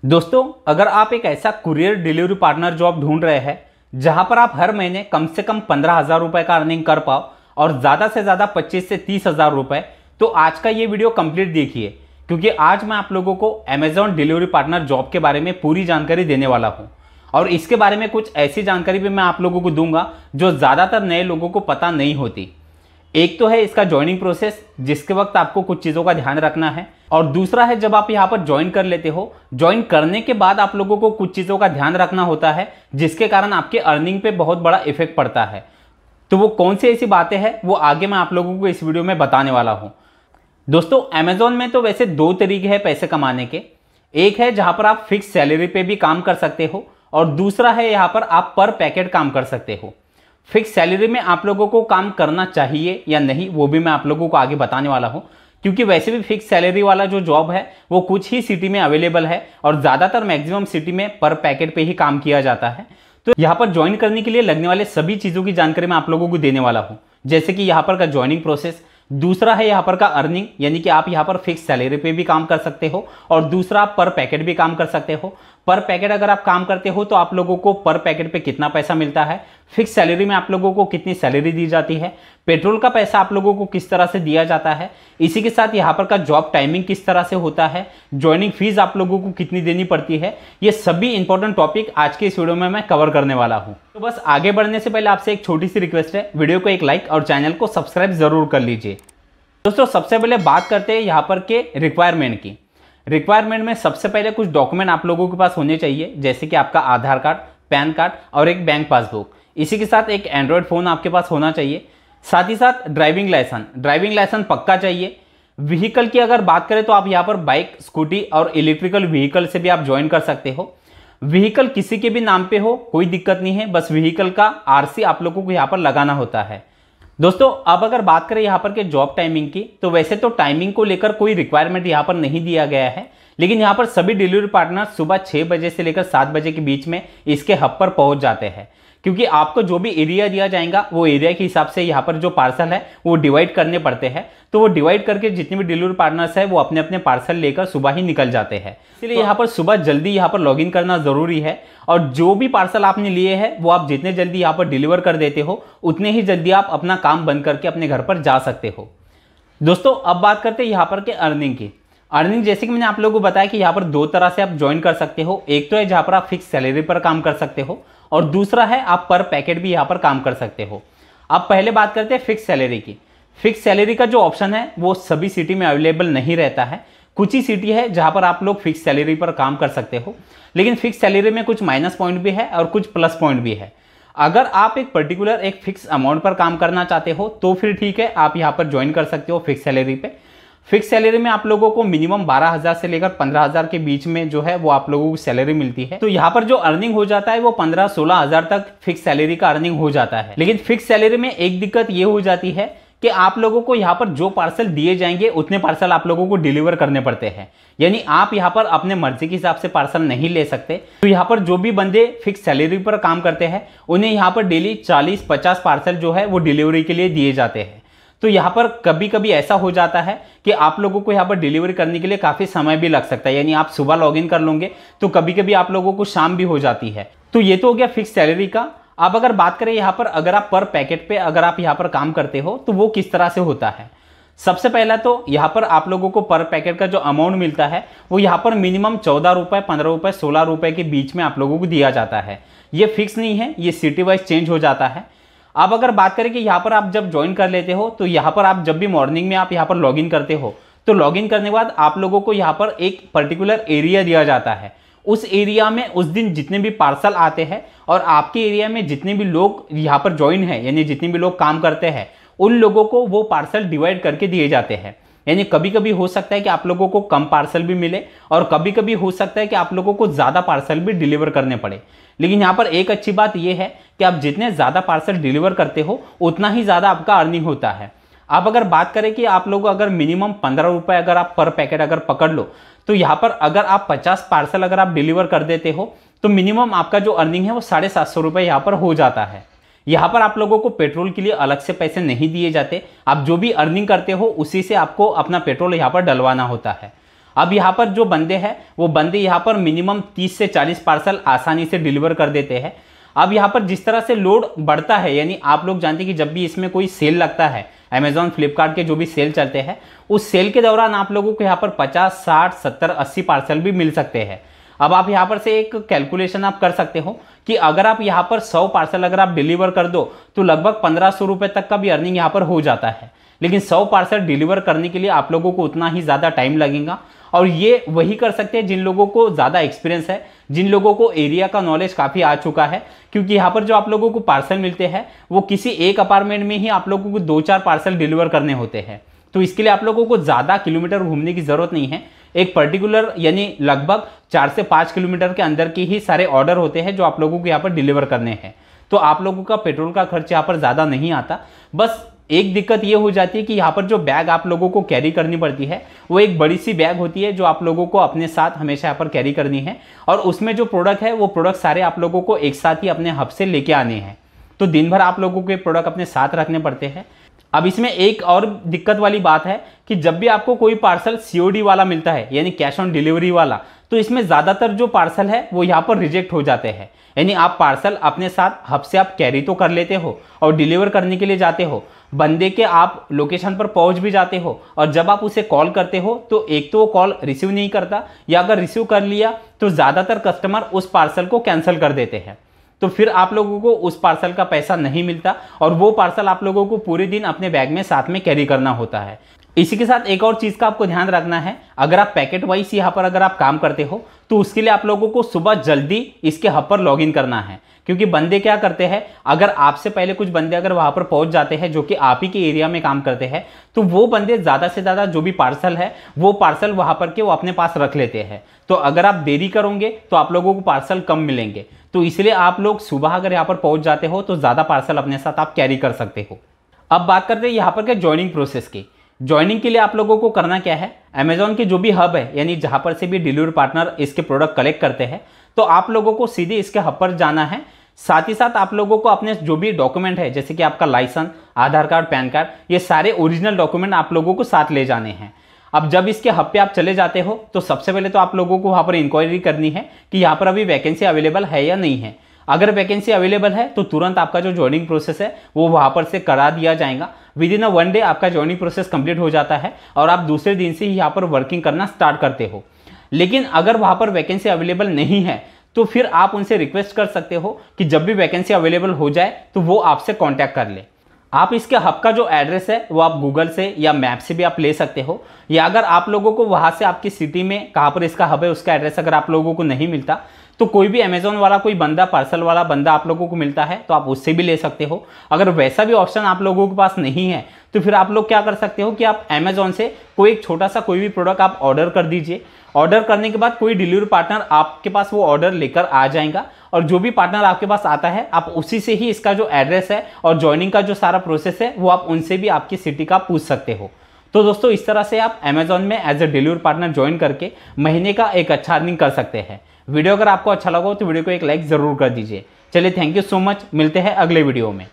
दोस्तों, अगर आप एक ऐसा कुरियर डिलीवरी पार्टनर जॉब ढूंढ रहे हैं जहां पर आप हर महीने कम से कम 15,000 रुपए का अर्निंग कर पाओ और ज़्यादा से ज़्यादा 25 से 30,000 रुपए, तो आज का ये वीडियो कंप्लीट देखिए, क्योंकि आज मैं आप लोगों को अमेजॉन डिलीवरी पार्टनर जॉब के बारे में पूरी जानकारी देने वाला हूं। और इसके बारे में कुछ ऐसी जानकारी भी मैं आप लोगों को दूंगा जो ज़्यादातर नए लोगों को पता नहीं होती। एक तो है इसका ज्वाइनिंग प्रोसेस, जिसके वक्त आपको कुछ चीज़ों का ध्यान रखना है, और दूसरा है जब आप यहाँ पर ज्वाइन कर लेते हो, ज्वाइन करने के बाद आप लोगों को कुछ चीज़ों का ध्यान रखना होता है जिसके कारण आपके अर्निंग पे बहुत बड़ा इफेक्ट पड़ता है। तो वो कौन सी ऐसी बातें हैं वो आगे मैं आप लोगों को इस वीडियो में बताने वाला हूँ। दोस्तों, अमेजोन में तो वैसे दो तरीके हैं पैसे कमाने के। एक है जहाँ पर आप फिक्स सैलरी पे भी काम कर सकते हो, और दूसरा है यहाँ पर आप पर पैकेट काम कर सकते हो। फिक्स सैलरी में आप लोगों को काम करना चाहिए या नहीं वो भी मैं आप लोगों को आगे बताने वाला हूं, क्योंकि वैसे भी फिक्स सैलरी वाला जो जॉब है वो कुछ ही सिटी में अवेलेबल है और ज़्यादातर मैक्सिमम सिटी में पर पैकेट पे ही काम किया जाता है। तो यहाँ पर ज्वाइन करने के लिए लगने वाले सभी चीज़ों की जानकारी मैं आप लोगों को देने वाला हूँ, जैसे कि यहाँ पर का ज्वाइनिंग प्रोसेस, दूसरा है यहाँ पर का अर्निंग, यानी कि आप यहाँ पर फिक्स सैलरी पे भी काम कर सकते हो, और दूसरा आप पर पैकेट भी काम कर सकते हो। पर पैकेट अगर आप काम करते हो तो आप लोगों को पर पैकेट पे कितना पैसा मिलता है, फिक्स सैलरी में आप लोगों को कितनी सैलरी दी जाती है, पेट्रोल का पैसा आप लोगों को किस तरह से दिया जाता है, इसी के साथ यहाँ पर का जॉब टाइमिंग किस तरह से होता है, ज्वाइनिंग फीस आप लोगों को कितनी देनी पड़ती है, ये सभी इंपॉर्टेंट टॉपिक आज के इस वीडियो में मैं कवर करने वाला हूँ। तो बस आगे बढ़ने से पहले आपसे एक छोटी सी रिक्वेस्ट है, वीडियो को एक लाइक और चैनल को सब्सक्राइब जरूर कर लीजिए। दोस्तों, सबसे पहले बात करते हैं यहाँ पर के रिक्वायरमेंट की। रिक्वायरमेंट में सबसे पहले कुछ डॉक्यूमेंट आप लोगों के पास होने चाहिए, जैसे कि आपका आधार कार्ड, पैन कार्ड और एक बैंक पासबुक। इसी के साथ एक एंड्रॉयड फ़ोन आपके पास होना चाहिए। साथ ही साथ ड्राइविंग लाइसेंस पक्का चाहिए। व्हीकल की अगर बात करें तो आप यहाँ पर बाइक, स्कूटी और इलेक्ट्रिकल व्हीकल से भी आप ज्वाइन कर सकते हो। व्हीकल किसी के भी नाम पे हो कोई दिक्कत नहीं है, बस व्हीकल का आरसी आप लोगों को यहाँ पर लगाना होता है। दोस्तों, अब अगर बात करें यहाँ पर के जॉब टाइमिंग की, तो वैसे तो टाइमिंग को लेकर कोई रिक्वायरमेंट यहाँ पर नहीं दिया गया है, लेकिन यहाँ पर सभी डिलीवरी पार्टनर सुबह 6 बजे से लेकर 7 बजे के बीच में इसके हब पर पहुँच जाते हैं, क्योंकि आपको जो भी एरिया दिया जाएगा वो एरिया के हिसाब से यहाँ पर जो पार्सल है वो डिवाइड करने पड़ते हैं। तो वो डिवाइड करके जितने भी डिलीवरी पार्टनर्स है वो अपने अपने पार्सल लेकर सुबह ही निकल जाते हैं। इसलिए यहाँ पर सुबह जल्दी यहाँ पर लॉगिन करना ज़रूरी है, और जो भी पार्सल आपने लिए हैं वो आप जितने जल्दी यहाँ पर डिलीवर कर देते हो उतने ही जल्दी आप अपना काम बंद करके अपने घर पर जा सकते हो। दोस्तों, अब बात करते हैं यहाँ पर के अर्निंग की। अर्निंग जैसे कि मैंने आप लोगों को बताया कि यहाँ पर दो तरह से आप ज्वाइन कर सकते हो। एक तो है जहाँ पर आप फिक्स सैलरी पर काम कर सकते हो, और दूसरा है आप पर पैकेट भी यहाँ पर काम कर सकते हो। अब पहले बात करते हैं फिक्स सैलरी की। फिक्स सैलरी का जो ऑप्शन है वो सभी सिटी में अवेलेबल नहीं रहता है। कुछ ही सिटी है जहाँ पर आप लोग फिक्स सैलरी पर काम कर सकते हो, लेकिन फिक्स सैलरी में कुछ माइनस पॉइंट भी है और कुछ प्लस पॉइंट भी है। अगर आप एक पर्टिकुलर एक फिक्स अमाउंट पर काम करना चाहते हो तो फिर ठीक है, आप यहाँ पर ज्वाइन कर सकते हो फिक्स सैलरी पे। फिक्स सैलरी में आप लोगों को मिनिमम 12,000 से लेकर 15,000 के बीच में जो है वो आप लोगों को सैलरी मिलती है। तो यहाँ पर जो अर्निंग हो जाता है वो 15-16,000 तक फिक्स सैलरी का अर्निंग हो जाता है। लेकिन फिक्स सैलरी में एक दिक्कत ये हो जाती है कि आप लोगों को यहाँ पर जो पार्सल दिए जाएंगे उतने पार्सल आप लोगों को डिलीवर करने पड़ते हैं, यानी आप यहाँ पर अपने मर्जी के हिसाब से पार्सल नहीं ले सकते। तो यहाँ पर जो भी बंदे फिक्स सैलरी पर काम करते हैं उन्हें यहाँ पर डेली 40-50 पार्सल जो है वो डिलीवरी के लिए दिए जाते हैं। तो यहाँ पर कभी कभी ऐसा हो जाता है कि आप लोगों को यहाँ पर डिलीवरी करने के लिए काफ़ी समय भी लग सकता है, यानी आप सुबह लॉगिन कर लोगे तो कभी कभी आप लोगों को शाम भी हो जाती है। तो ये तो हो गया फिक्स सैलरी का। अब अगर बात करें यहाँ पर अगर आप पर पैकेट पे अगर आप यहाँ पर काम करते हो तो वो किस तरह से होता है। सबसे पहला तो यहाँ पर आप लोगों को पर पैकेट का जो अमाउंट मिलता है वो यहाँ पर मिनिमम 14 रुपये, 15 रुपये, 16 रुपये के बीच में आप लोगों को दिया जाता है। ये फिक्स नहीं है, ये सिटी वाइज चेंज हो जाता है। अब अगर बात करें कि यहाँ पर आप जब ज्वाइन कर लेते हो तो यहाँ पर आप जब भी मॉर्निंग में आप यहाँ पर लॉगिन करते हो तो लॉगिन करने के बाद आप लोगों को यहाँ पर एक पर्टिकुलर एरिया दिया जाता है। उस एरिया में उस दिन जितने भी पार्सल आते हैं और आपके एरिया में जितने भी लोग यहाँ पर ज्वाइन है, यानी जितने भी लोग काम करते हैं, उन लोगों को वो पार्सल डिवाइड करके दिए जाते हैं। यानी कभी कभी हो सकता है कि आप लोगों को कम पार्सल भी मिले और कभी कभी हो सकता है कि आप लोगों को ज़्यादा पार्सल भी डिलीवर करने पड़े। लेकिन यहाँ पर एक अच्छी बात यह है कि आप जितने ज़्यादा पार्सल डिलीवर करते हो उतना ही ज़्यादा आपका अर्निंग होता है। आप अगर बात करें कि आप लोग अगर मिनिमम 15 रुपये अगर आप पर पैकेट अगर पकड़ लो तो यहाँ पर अगर आप 50 पार्सल अगर आप डिलीवर कर देते हो तो मिनिमम आपका जो अर्निंग है वो 750 रुपये यहाँ पर हो जाता है। यहाँ पर आप लोगों को पेट्रोल के लिए अलग से पैसे नहीं दिए जाते, आप जो भी अर्निंग करते हो उसी से आपको अपना पेट्रोल यहाँ पर डलवाना होता है। अब यहाँ पर जो बंदे हैं वो बंदे यहाँ पर मिनिमम 30 से 40 पार्सल आसानी से डिलीवर कर देते हैं। अब यहाँ पर जिस तरह से लोड बढ़ता है, यानी आप लोग जानते हैं कि जब भी इसमें कोई सेल लगता है, अमेजॉन फ्लिपकार्ट के जो भी सेल चलते हैं, उस सेल के दौरान आप लोगों को यहाँ पर 50, 60, 70, 80 पार्सल भी मिल सकते हैं। अब आप यहाँ पर से एक कैलकुलेशन आप कर सकते हो कि अगर आप यहाँ पर 100 पार्सल अगर आप डिलीवर कर दो तो लगभग 1500 रुपये तक का भी अर्निंग यहाँ पर हो जाता है। लेकिन 100 पार्सल डिलीवर करने के लिए आप लोगों को उतना ही ज़्यादा टाइम लगेगा, और ये वही कर सकते हैं जिन लोगों को ज़्यादा एक्सपीरियंस है, जिन लोगों को एरिया का नॉलेज काफ़ी आ चुका है। क्योंकि यहाँ पर जो आप लोगों को पार्सल मिलते हैं वो किसी एक अपार्टमेंट में ही आप लोगों को 2-4 पार्सल डिलीवर करने होते हैं। तो इसके लिए आप लोगों को ज़्यादा किलोमीटर घूमने की ज़रूरत नहीं है। एक पर्टिकुलर यानी लगभग 4 से 5 किलोमीटर के अंदर के ही सारे ऑर्डर होते हैं जो आप लोगों को यहाँ पर डिलीवर करने हैं। तो आप लोगों का पेट्रोल का खर्च यहाँ पर ज़्यादा नहीं आता। बस एक दिक्कत ये हो जाती है कि यहाँ पर जो बैग आप लोगों को कैरी करनी पड़ती है वो एक बड़ी सी बैग होती है जो आप लोगों को अपने साथ हमेशा यहाँ पर कैरी करनी है, और उसमें जो प्रोडक्ट है वो प्रोडक्ट सारे आप लोगों को एक साथ ही अपने हब से लेके आने हैं। तो दिन भर आप लोगों के प्रोडक्ट अपने साथ रखने पड़ते हैं। अब इसमें एक और दिक्कत वाली बात है कि जब भी आपको कोई पार्सल COD वाला मिलता है, यानी कैश ऑन डिलीवरी वाला, तो इसमें ज़्यादातर जो पार्सल है वो यहाँ पर रिजेक्ट हो जाते हैं। यानी आप पार्सल अपने साथ हब से आप कैरी तो कर लेते हो और डिलीवर करने के लिए जाते हो, बंदे के आप लोकेशन पर पहुंच भी जाते हो, और जब आप उसे कॉल करते हो तो एक तो वो कॉल रिसीव नहीं करता, या अगर रिसीव कर लिया तो ज़्यादातर कस्टमर उस पार्सल को कैंसिल कर देते हैं। तो फिर आप लोगों को उस पार्सल का पैसा नहीं मिलता, और वो पार्सल आप लोगों को पूरे दिन अपने बैग में साथ में कैरी करना होता है। इसी के साथ एक और चीज़ का आपको ध्यान रखना है, अगर आप पैकेट वाइज यहाँ पर अगर आप काम करते हो तो उसके लिए आप लोगों को सुबह जल्दी इसके हब पर लॉगिन करना है। क्योंकि बंदे क्या करते हैं, अगर आपसे पहले कुछ बंदे अगर वहाँ पर पहुँच जाते हैं जो कि आप ही के एरिया में काम करते हैं, तो वो बंदे ज़्यादा से ज़्यादा जो भी पार्सल है वो पार्सल वहाँ पर के वो अपने पास रख लेते हैं। तो अगर आप देरी करोगे तो आप लोगों को पार्सल कम मिलेंगे। तो इसलिए आप लोग सुबह अगर यहाँ पर पहुँच जाते हो तो ज़्यादा पार्सल अपने साथ आप कैरी कर सकते हो। अब बात करते हैं यहाँ पर के ज्वाइनिंग प्रोसेस की। ज्वाइनिंग के लिए आप लोगों को करना क्या है, अमेजॉन के जो भी हब है, यानी जहाँ पर से भी डिलीवरी पार्टनर इसके प्रोडक्ट कलेक्ट करते हैं, तो आप लोगों को सीधे इसके हब पर जाना है। साथ ही साथ आप लोगों को अपने जो भी डॉक्यूमेंट है, जैसे कि आपका लाइसेंस, आधार कार्ड, पैन कार्ड, ये सारे ओरिजिनल डॉक्यूमेंट आप लोगों को साथ ले जाने हैं। अब जब इसके हब पे आप चले जाते हो तो सबसे पहले तो आप लोगों को वहाँ पर इंक्वायरी करनी है कि यहाँ पर अभी वैकेंसी अवेलेबल है या नहीं है। अगर वैकेंसी अवेलेबल है तो तुरंत आपका जो ज्वाइनिंग प्रोसेस है वो वहाँ पर से करा दिया जाएगा। विद इन 1 डे आपका ज्वाइनिंग प्रोसेस कंप्लीट हो जाता है और आप दूसरे दिन से ही यहाँ पर वर्किंग करना स्टार्ट करते हो। लेकिन अगर वहाँ पर वैकेंसी अवेलेबल नहीं है तो फिर आप उनसे रिक्वेस्ट कर सकते हो कि जब भी वैकेंसी अवेलेबल हो जाए तो वो आपसे कॉन्टैक्ट कर ले। आप इसके हब का जो एड्रेस है वो आप गूगल से या मैप से भी आप ले सकते हो, या अगर आप लोगों को वहाँ से आपकी सिटी में कहाँ पर इसका हब है उसका एड्रेस अगर आप लोगों को नहीं मिलता तो कोई भी अमेजोन वाला कोई बंदा, पार्सल वाला बंदा आप लोगों को मिलता है तो आप उससे भी ले सकते हो। अगर वैसा भी ऑप्शन आप लोगों के पास नहीं है तो फिर आप लोग क्या कर सकते हो कि आप अमेजोन से कोई एक छोटा सा कोई भी प्रोडक्ट आप ऑर्डर कर दीजिए। ऑर्डर करने के बाद कोई डिलीवरी पार्टनर आपके पास वो ऑर्डर लेकर आ जाएगा, और जो भी पार्टनर आपके पास आता है आप उसी से ही इसका जो एड्रेस है और ज्वाइनिंग का जो सारा प्रोसेस है वो आप उनसे भी आपकी सिटी का पूछ सकते हो। तो दोस्तों इस तरह से आप अमेजोन में as a delivery partner join करके महीने का एक अच्छा अर्निंग कर सकते हैं। वीडियो अगर आपको अच्छा लगा हो तो वीडियो को एक लाइक जरूर कर दीजिए। चलिए, थैंक यू सो मच, मिलते हैं अगले वीडियो में।